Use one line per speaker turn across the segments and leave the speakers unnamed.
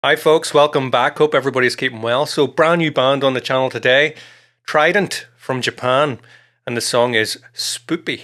Hi, folks. Welcome back. Hope everybody's keeping well. So, brand new band on the channel today, Trident from Japan, and the song is Spoopy.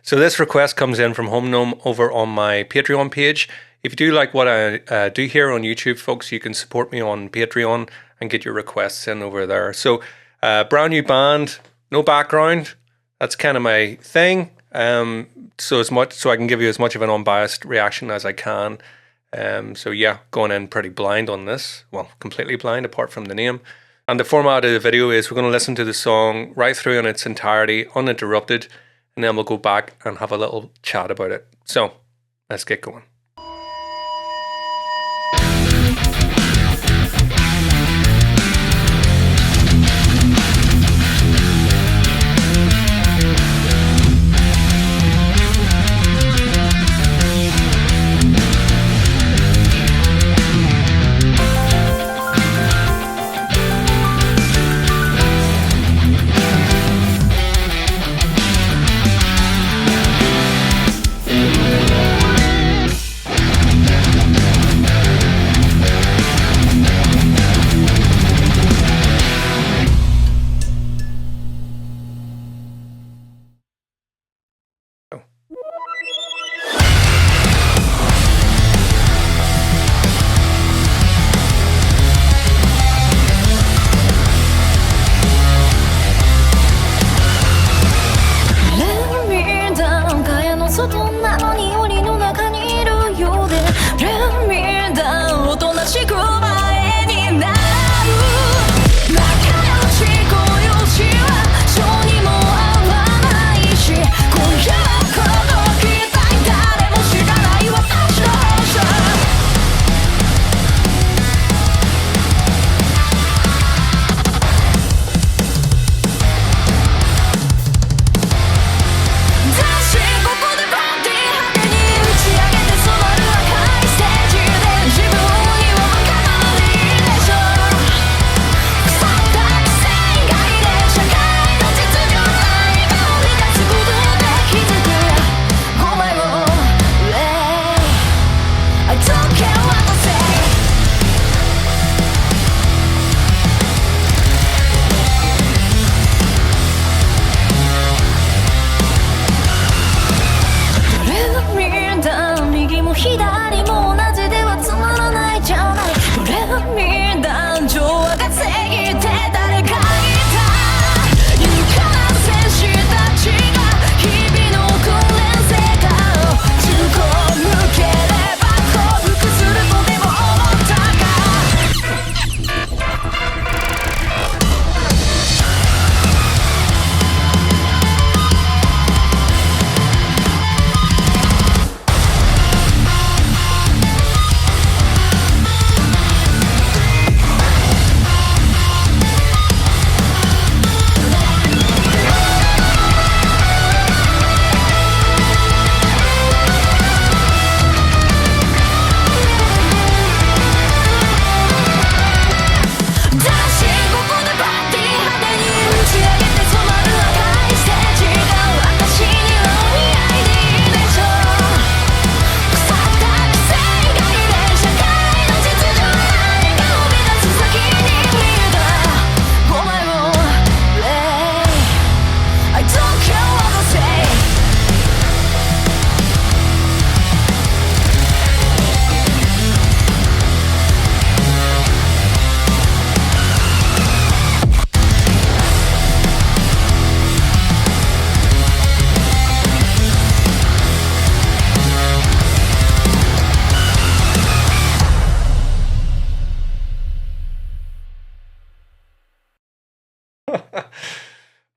So, this request comes in from Home Gnome over on my Patreon page. If you do like what I do here on YouTube, folks, you can support me on Patreon and get your requests in over there. So, brand new band, no background. That's kind of my thing. So I can give you as much of an unbiased reaction as I can. So yeah, going in pretty blind on this. Well, completely blind apart from the name. And the format of the video is we're going to listen to the song right through in its entirety, uninterrupted, and then we'll go back and have a little chat about it. So let's get going.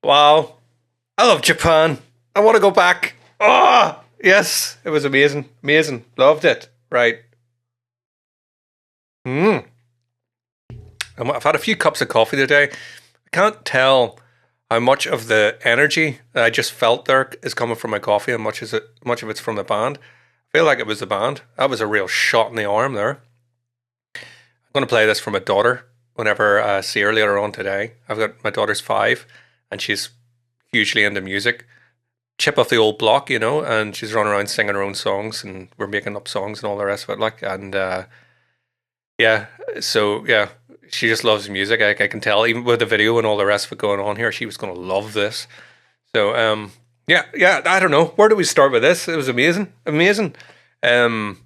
Wow. I love Japan. I want to go back. Oh, yes. It was amazing. Amazing. Loved it. Right. I've had a few cups of coffee today. I can't tell how much of the energy that I just felt there is coming from my coffee and much of it's from the band. I feel like it was the band. That was a real shot in the arm there. I'm going to play this for my daughter whenever I see her later on today. I've got my daughter's 5 and she's hugely into music. Chip off the old block, you know, and she's running around singing her own songs and we're making up songs and all the rest of it. And Yeah. So yeah, she just loves music. I can tell, even with the video and all the rest of it going on here, she was going to love this. So yeah, yeah. I don't know, where do we start with this? It was amazing, amazing. Um,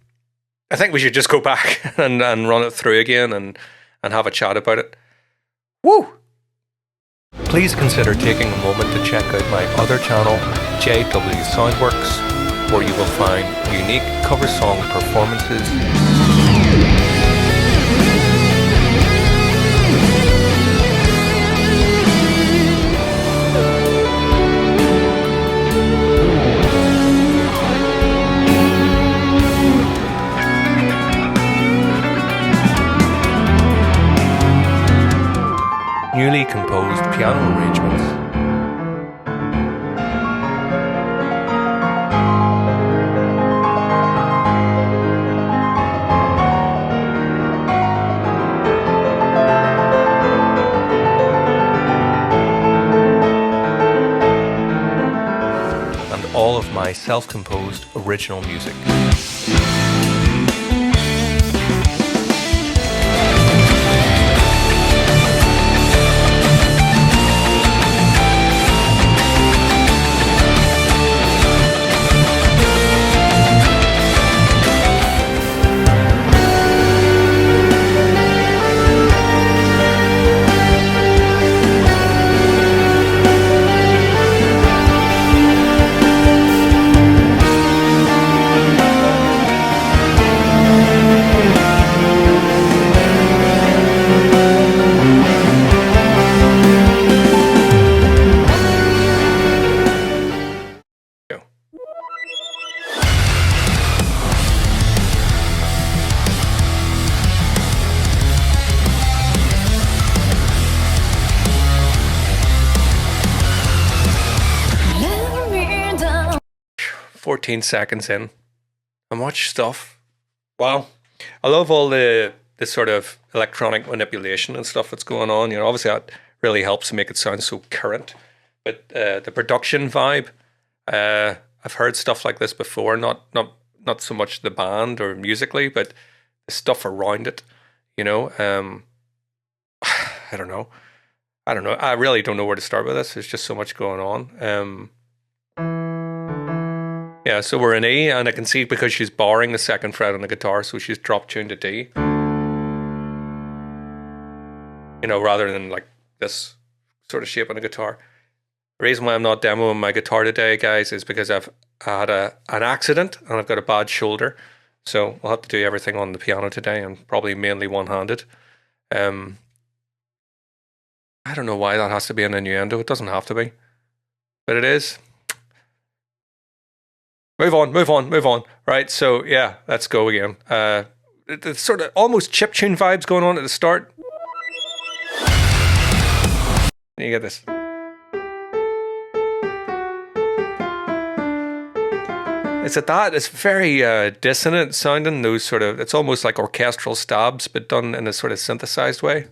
I think we should just go back and run it through again and have a chat about it. Woo! Please consider taking a moment to check out my other channel, JW Soundworks, where you will find unique cover song performances. Newly composed piano arrangements. And all of my self-composed original music. "14 seconds in, and much stuff. Wow. I love all the sort of electronic manipulation and stuff that's going on. You know, obviously that really helps make it sound so current. But the production vibe, I've heard stuff like this before, not so much the band or musically, but the stuff around it, you know. I don't know. I really don't know where to start with this. There's just so much going on. Yeah, so we're in E, and I can see because she's barring the second fret on the guitar, so she's drop tuned to D. You know, rather than like this sort of shape on the guitar. The reason why I'm not demoing my guitar today, guys, is because I had an accident and I've got a bad shoulder. So I'll have to do everything on the piano today, and probably mainly one-handed. I don't know why that has to be an innuendo. It doesn't have to be, but it is. Move on. Right, so yeah, let's go again. It's sort of almost chiptune vibes going on at the start. You get this. It's very dissonant sounding, those sort of, it's almost like orchestral stabs, but done in a sort of synthesized way.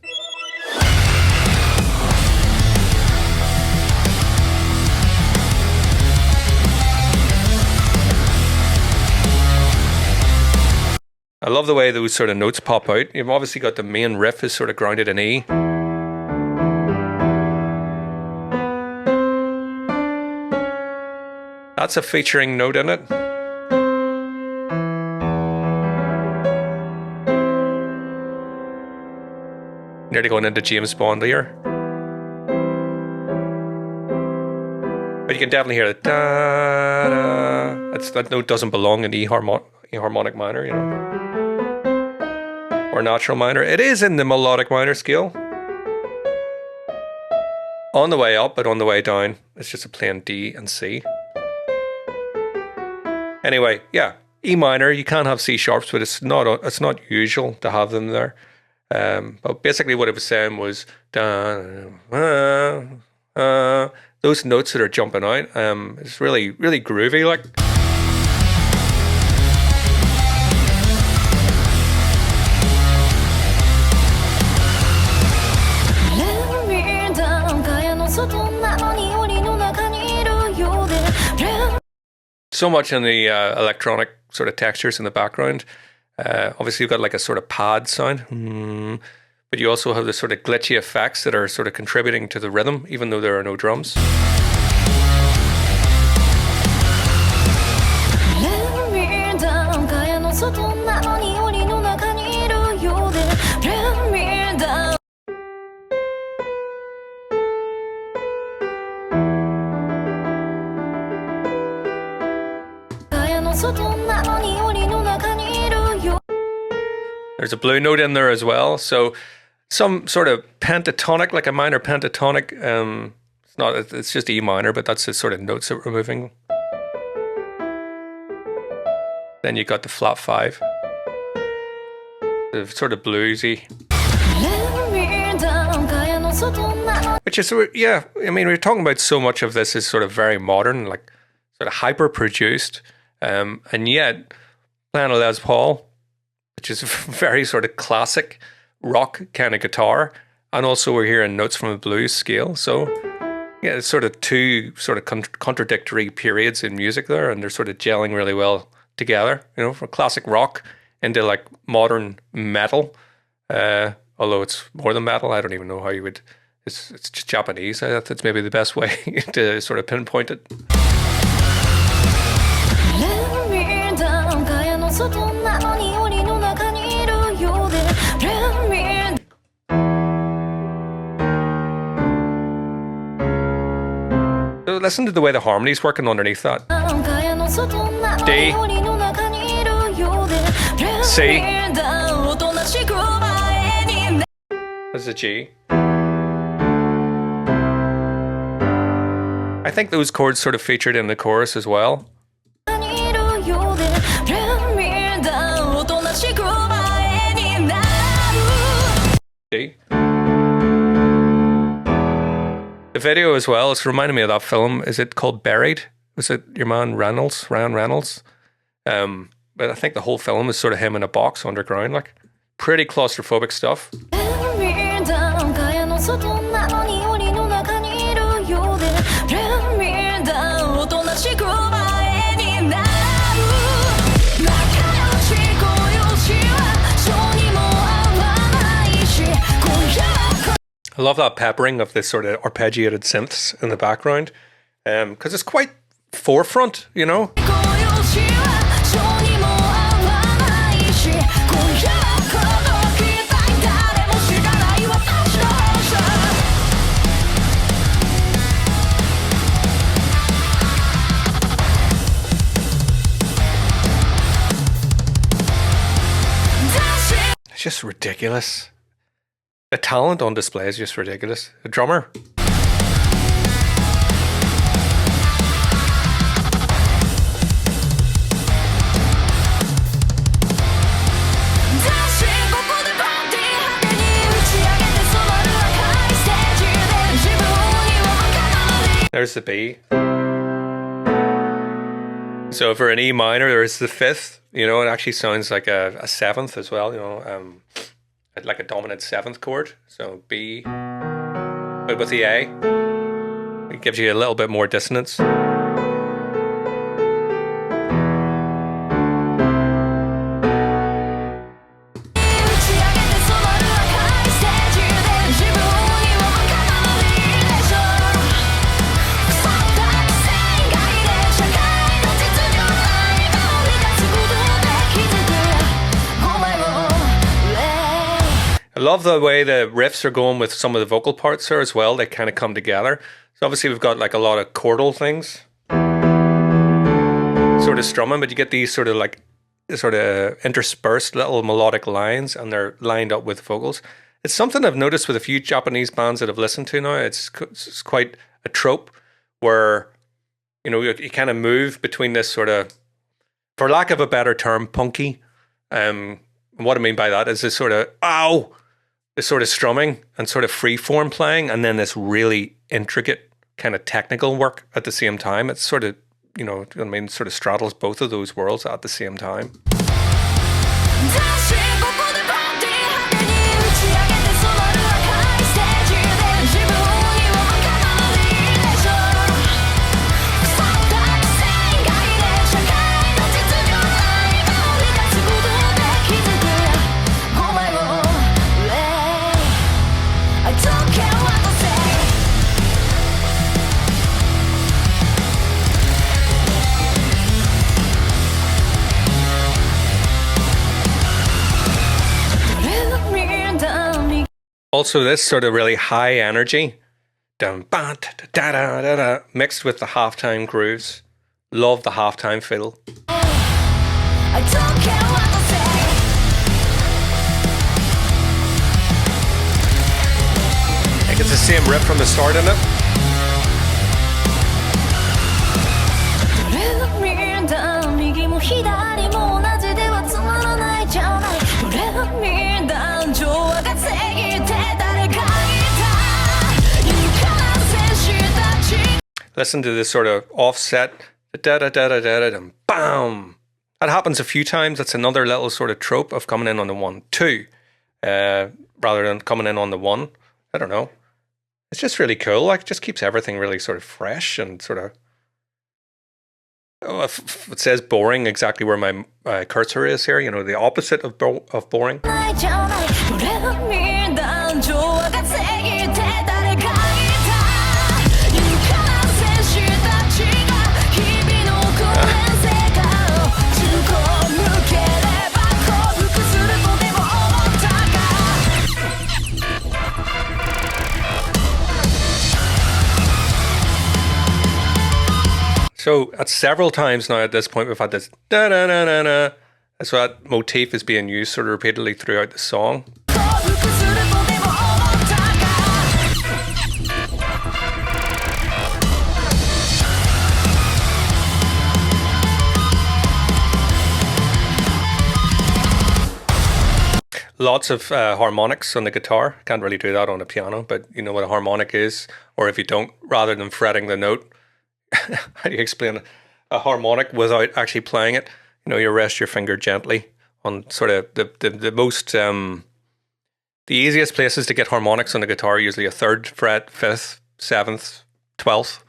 I love the way those sort of notes pop out. You've obviously got the main riff is sort of grounded in E. That's a featuring note in it. Nearly going into James Bond here. But you can definitely hear it. Da, da. That note doesn't belong in E harmonic minor, you know. Or natural minor. It is in the melodic minor scale. On the way up, but on the way down, it's just a plain D and C. Anyway, yeah, E minor. You can have C sharps, but it's not usual to have them there. But basically, what it was saying was those notes that are jumping out. It's really, really groovy, like. So much in the electronic sort of textures in the background. Obviously, you've got like a sort of pad sound, but you also have the sort of glitchy effects that are sort of contributing to the rhythm, even though there are no drums. There's a blue note in there as well, so some sort of pentatonic, like a minor pentatonic. It's just E minor, but that's the sort of notes that we're moving. Then you got the flat 5, the sort of bluesy, which is, yeah, I mean, we're talking about so much of this is sort of very modern, like sort of hyper produced, and yet playing a Les Paul, which is very sort of classic rock kind of guitar, and also we're hearing notes from a blues scale. So yeah, it's sort of two sort of contradictory periods in music there, and they're sort of gelling really well together, you know, from classic rock into like modern metal, although it's more than metal. I don't even know how you would, it's just Japanese. That's maybe the best way to sort of pinpoint it. So listen to the way the harmony's working underneath that. D, C, there's a G. I think those chords sort of featured in the chorus as well. D. The video as well, it's reminding me of that film. Is it called Buried? Was it your man Reynolds, Ryan Reynolds? But I think the whole film is sort of him in a box underground, like pretty claustrophobic stuff. I love that peppering of this sort of arpeggiated synths in the background, because it's quite forefront, you know. It's just ridiculous. The talent on display is just ridiculous. The drummer. There's the B. So for an E minor, there's the 5th. You know, it actually sounds like a 7th as well, you know. Like a dominant 7th chord, so B, but with the A, it gives you a little bit more dissonance. I love the way the riffs are going with some of the vocal parts there as well. They kind of come together. So obviously we've got like a lot of chordal things sort of strumming, but you get these sort of like interspersed little melodic lines, and they're lined up with vocals. It's something I've noticed with a few Japanese bands that I've listened to now. It's quite a trope where, you know, you kind of move between this sort of, for lack of a better term, punky. What I mean by that is this sort of, this sort of strumming and sort of freeform playing, and then this really intricate kind of technical work at the same time. It's sort of, you know, I mean, sort of straddles both of those worlds at the same time. Also, this sort of really high energy, dum, ba, da, da, da, da, da, mixed with the halftime grooves. Love the halftime fiddle.
I don't care what they say.
Like it's the same riff from the start, isn't it? Listen to this sort of offset, da da da da da da, bam. That happens a few times. That's another little sort of trope of coming in on the 1-2, rather than coming in on the 1. I don't know. It's just really cool. Like, it just keeps everything really sort of fresh and sort of. Oh, it says boring exactly where my cursor is here. You know, the opposite of boring. So at several times now at this point we've had this da da da da da. So that motif is being used sort of repeatedly throughout the song. Lots of harmonics on the guitar. Can't really do that on a piano, but you know what a harmonic is, or if you don't, rather than fretting the note. How do you explain a harmonic without actually playing it? You know, you rest your finger gently on sort of the most the easiest places to get harmonics on the guitar. Usually a 3rd fret, 5th, 7th, 12th,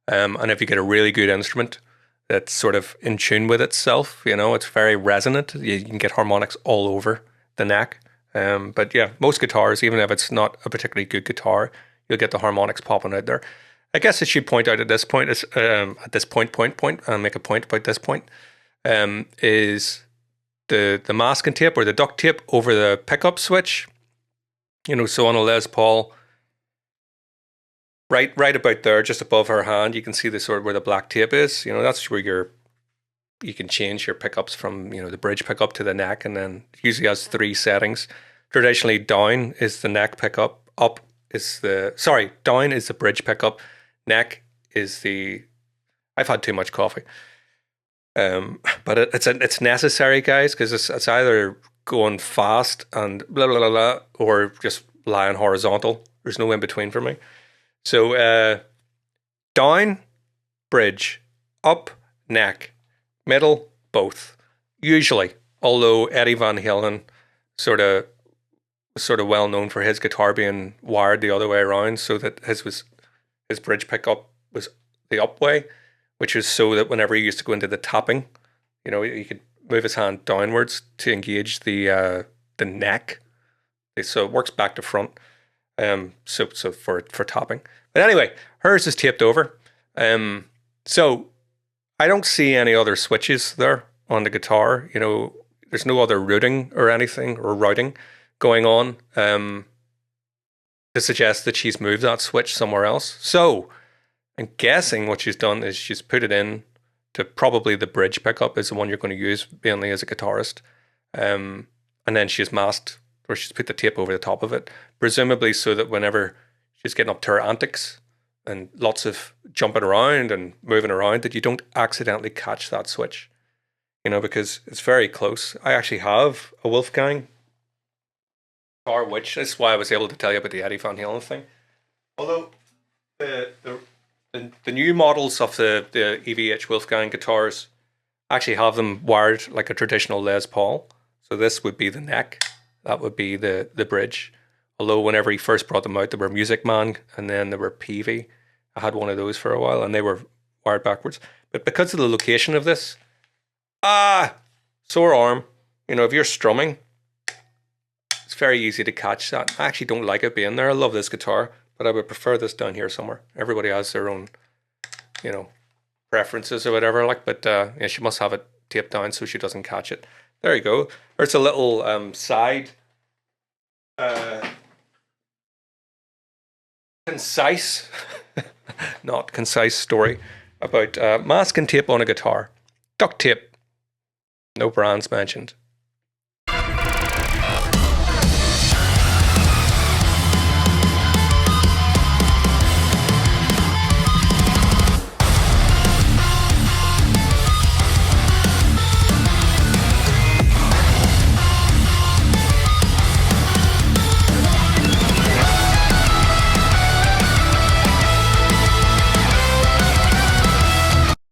and if you get a really good instrument that's sort of in tune with itself, you know, it's very resonant. You can get harmonics all over the neck. But yeah, most guitars, even if it's not a particularly good guitar, you'll get the harmonics popping out there. I guess I should point out at this point is at this point, and make a point about this point, is the masking tape or the duct tape over the pickup switch. You know, so on a Les Paul, right about there, just above her hand, you can see the sort of where the black tape is. You know, that's where you can change your pickups from, you know, the bridge pickup to the neck, and then it usually has 3 settings. Traditionally, down is the neck pickup, down is the bridge pickup. Neck is the. I've had too much coffee, but it's necessary, guys, because it's either going fast and blah blah blah blah, or just lying horizontal. There's no in between for me. So down, bridge, up, neck, middle, both. Usually, although Eddie Van Halen sort of well known for his guitar being wired the other way around, so that his bridge pickup was the up way, which is so that whenever he used to go into the tapping, you know, he could move his hand downwards to engage the neck. So it works back to front. So for tapping. But anyway, hers is taped over. So I don't see any other switches there on the guitar. You know, there's no other routing or anything or routing going on. To suggest that she's moved that switch somewhere else. So I'm guessing what she's done is she's put it in to probably the bridge pickup is the one you're going to use mainly as a guitarist. And then she's masked, or she's put the tape over the top of it, presumably so that whenever she's getting up to her antics and lots of jumping around and moving around, that you don't accidentally catch that switch. You know, because it's very close. I actually have a Wolfgang guitar, which is why I was able to tell you about the Eddie Van Halen thing. Although the new models of the EVH Wolfgang guitars actually have them wired like a traditional Les Paul. So this would be the neck, that would be the bridge. Although whenever he first brought them out, they were Music Man and then they were Peavey. I had one of those for a while and they were wired backwards. But because of the location of this, sore arm. You know, if you're strumming, it's very easy to catch that. I actually don't like it being there. I love this guitar, but I would prefer this down here somewhere. Everybody has their own, you know, preferences or whatever. Like, but yeah, she must have it taped down so she doesn't catch it. There you go. There's a little side concise, not concise story about masking tape on a guitar. Duct tape. No brands mentioned.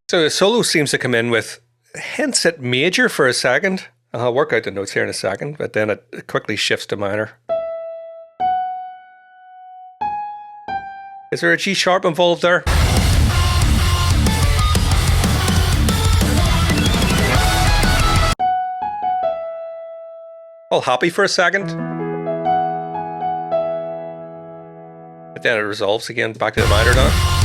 So the solo seems to come in with hints at major for a second. I'll work out the notes here in a second, but then it quickly shifts to minor. Is there a G sharp involved there? All happy for a second. But then it resolves again back to the minor now.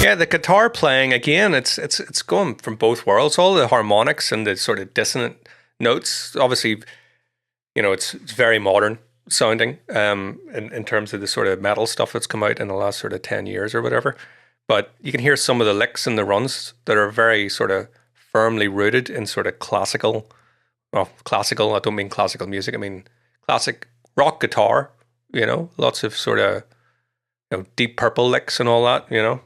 Yeah, the guitar playing again, it's going from both worlds. All the harmonics and the sort of dissonant notes. Obviously, you know, it's very modern sounding in terms of the sort of metal stuff that's come out in the last sort of 10 years or whatever. But you can hear some of the licks and the runs that are very sort of firmly rooted in sort of classical. Well, classical, I don't mean classical music. I mean classic rock guitar, you know, lots of sort of, you know, Deep Purple licks and all that, you know.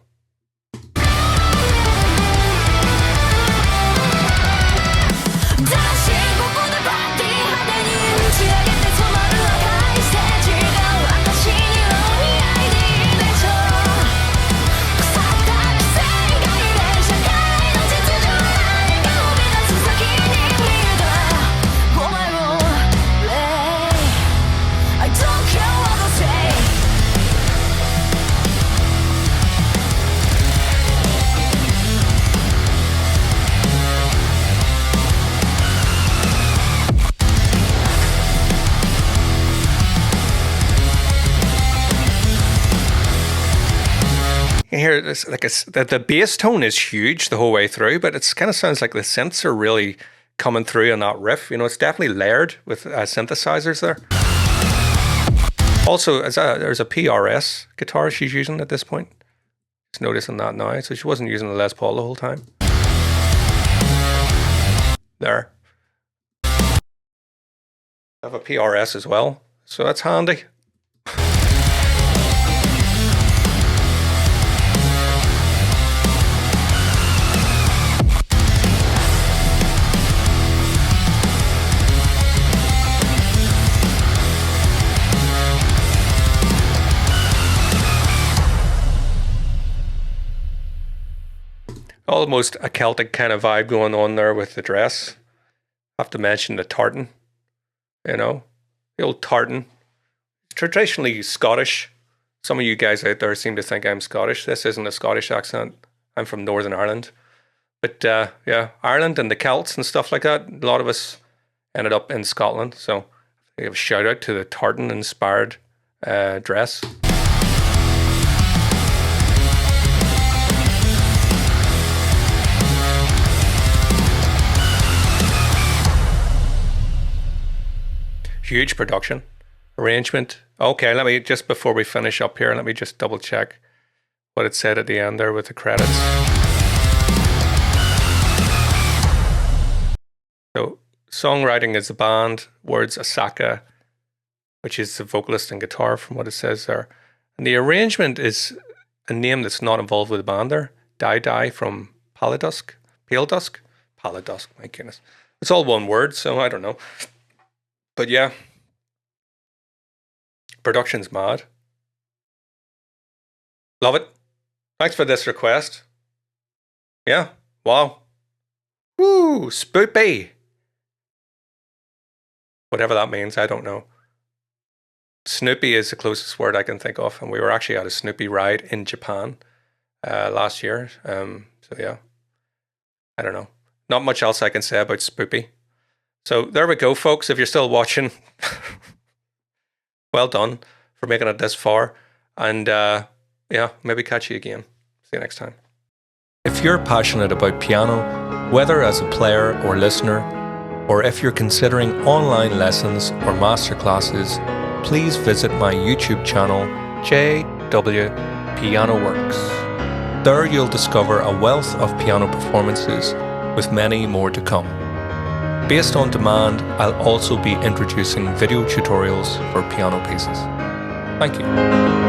You hear this, like the bass tone is huge the whole way through, but it kind of sounds like the synths are really coming through on that riff. You know, it's definitely layered with synthesizers there. Also, there's a PRS guitar she's using at this point. Just noticing that now. So she wasn't using the Les Paul the whole time. There. I have a PRS as well, so that's handy. Almost a Celtic kind of vibe going on there with the dress. I have to mention the tartan, you know, the old tartan. Traditionally Scottish. Some of you guys out there seem to think I'm Scottish. This isn't a Scottish accent. I'm from Northern Ireland. But yeah, Ireland and the Celts and stuff like that, a lot of us ended up in Scotland. So I give a shout out to the tartan inspired dress. Huge production, arrangement. Okay, let me, just before we finish up here, let me just double check what it said at the end there with the credits. So, songwriting is the band, words Asaka, which is the vocalist and guitar from what it says there. And the arrangement is a name that's not involved with the band there. Die from Pale Dusk, my goodness. It's all one word, so I don't know. But yeah, production's mad. Love it. Thanks for this request. Yeah, wow. Woo, Spoopy. Whatever that means, I don't know. Snoopy is the closest word I can think of, and we were actually at a Snoopy ride in Japan last year. So yeah, I don't know. not much else I can say about Spoopy. So there we go, folks. If you're still watching, well done for making it this far. And yeah, maybe catch you again. See you next time. If you're passionate about piano, whether as a player or listener, or if you're considering online lessons or masterclasses, please visit my YouTube channel, JW Piano Works. There you'll discover a wealth of piano performances with many more to come. Based on demand, I'll also be introducing video tutorials for piano pieces. Thank you.